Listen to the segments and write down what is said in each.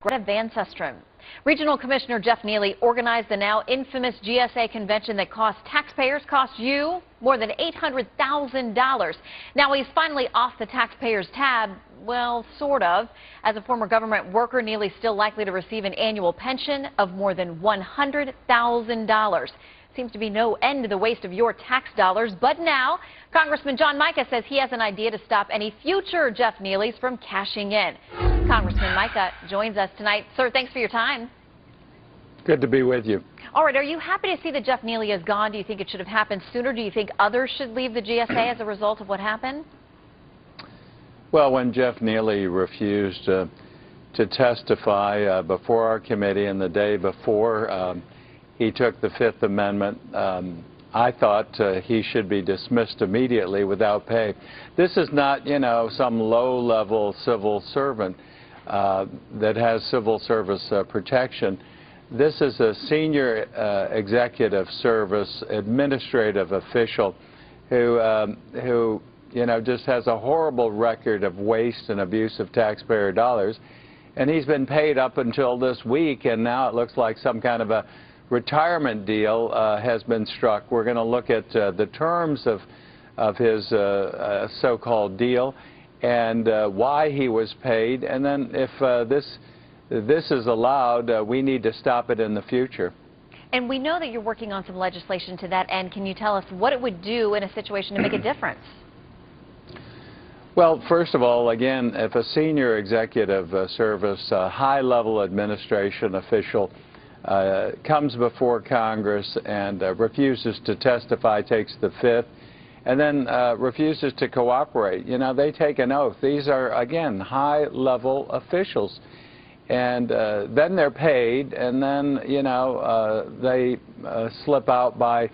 Greta Van Susteren. Regional Commissioner Jeff Neely organized the now infamous GSA convention that cost you more than $800,000. Now he's finally off the taxpayers tab. Well, sort of. As a former government worker, Neely's still likely to receive an annual pension of more than $100,000. Seems to be no end to the waste of your tax dollars. But now, Congressman Mica says he has an idea to stop any future Jeff Neelys from cashing in. Congressman Mica joins us tonight. Sir, thanks for your time. Good to be with you. All right, are you happy to see that Jeff Neely is gone? Do you think it should have happened sooner? Do you think others should leave the GSA as a result of what happened? Well, when Jeff Neely refused to testify before our committee and the day before he took the Fifth Amendment, I thought he should be dismissed immediately without pay. This is not, some low-level civil servant that has civil service protection. This is a senior executive service administrative official who just has a horrible record of waste and abuse of taxpayer dollars. And he's been paid up until this week, and now it looks like some kind of a retirement deal has been struck. We're going to look at the terms of his so-called deal and why he was paid. And then if this is allowed, we need to stop it in the future. And we know that you're working on some legislation to that end. Can you tell us what it would do in a situation to make a difference? Well, first of all, again, if a senior executive service, high-level administration official comes before Congress and refuses to testify, takes the Fifth, and then refuses to cooperate, they take an oath. These are, again, high-level officials. And then they're paid, and then, they slip out by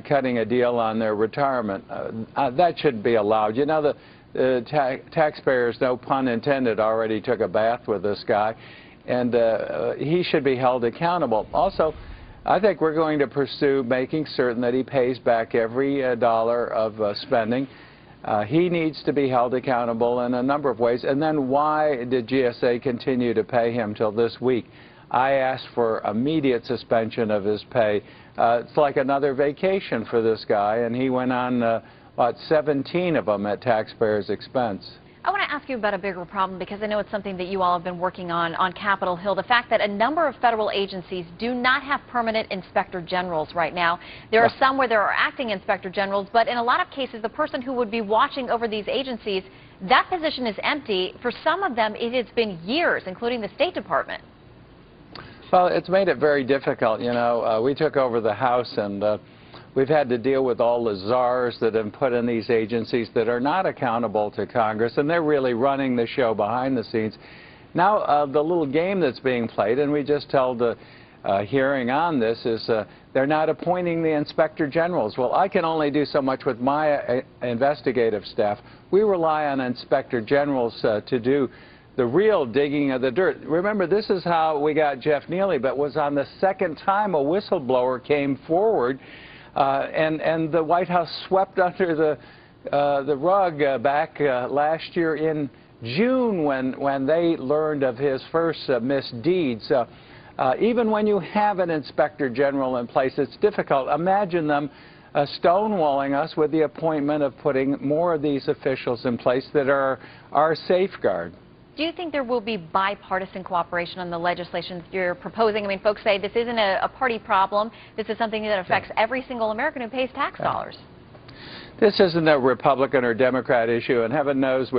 cutting a deal on their retirement. That should be allowed. The taxpayers, no pun intended, already took a bath with this guy, and he should be held accountable. Also, I think we're going to pursue making certain that he pays back every dollar of spending. He needs to be held accountable in a number of ways. And then why did GSA continue to pay him till this week? I asked for immediate suspension of his pay. It's like another vacation for this guy, and he went on 17 of them at taxpayers' expense. I want to ask you about a bigger problem, because I know it's something that you all have been working on Capitol Hill. The fact that a number of federal agencies do not have permanent inspector generals right now. There are some where there are acting inspector generals, but in a lot of cases, the person who would be watching over these agencies, that position is empty. For some of them, it has been years, including the State Department. Well, it's made it very difficult. We took over the House, and we've had to deal with all the czars that have put in these agencies that are not accountable to Congress, and they're really running the show behind the scenes. Now, the little game that's being played, and we just held a hearing on this, is they're not appointing the inspector generals. Well, I can only do so much with my investigative staff. We rely on inspector generals to do the real digging of the dirt. Remember, this is how we got Jeff Neely, but it was on the second time a whistleblower came forward. And the White House swept under the rug back last year in June when they learned of his first misdeeds. Even when you have an inspector general in place, it's difficult. Imagine them stonewalling us with the appointment of putting more of these officials in place that are our safeguard. Do you think there will be bipartisan cooperation on the legislation that you're proposing? I mean, folks say this isn't a party problem. This is something that affects every single American who pays tax dollars. This isn't a Republican or Democrat issue, and heaven knows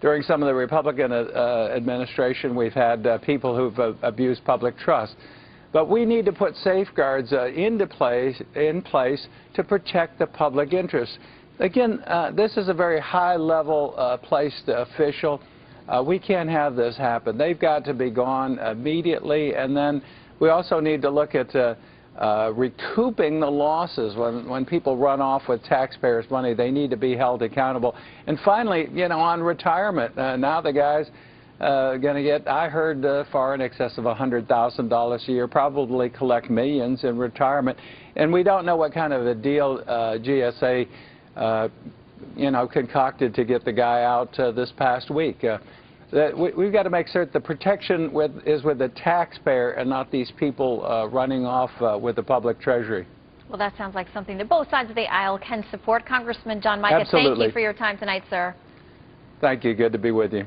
during some of the Republican administration, we've had people who've abused public trust. But we need to put safeguards in place to protect the public interest. Again, this is a very high-level placed official. We can't have this happen. They've got to be gone immediately, and then we also need to look at recouping the losses. When people run off with taxpayers' money, they need to be held accountable. And finally, on retirement, now the guy's going to get, I heard, far in excess of $100,000 a year, probably collect millions in retirement. And we don't know what kind of a deal GSA concocted to get the guy out this past week. that we've got to make certain the protection is with the taxpayer and not these people running off with the public treasury. Well, that sounds like something that both sides of the aisle can support. Congressman John Mica, Absolutely. thank you for your time tonight, sir. Thank you. Good to be with you.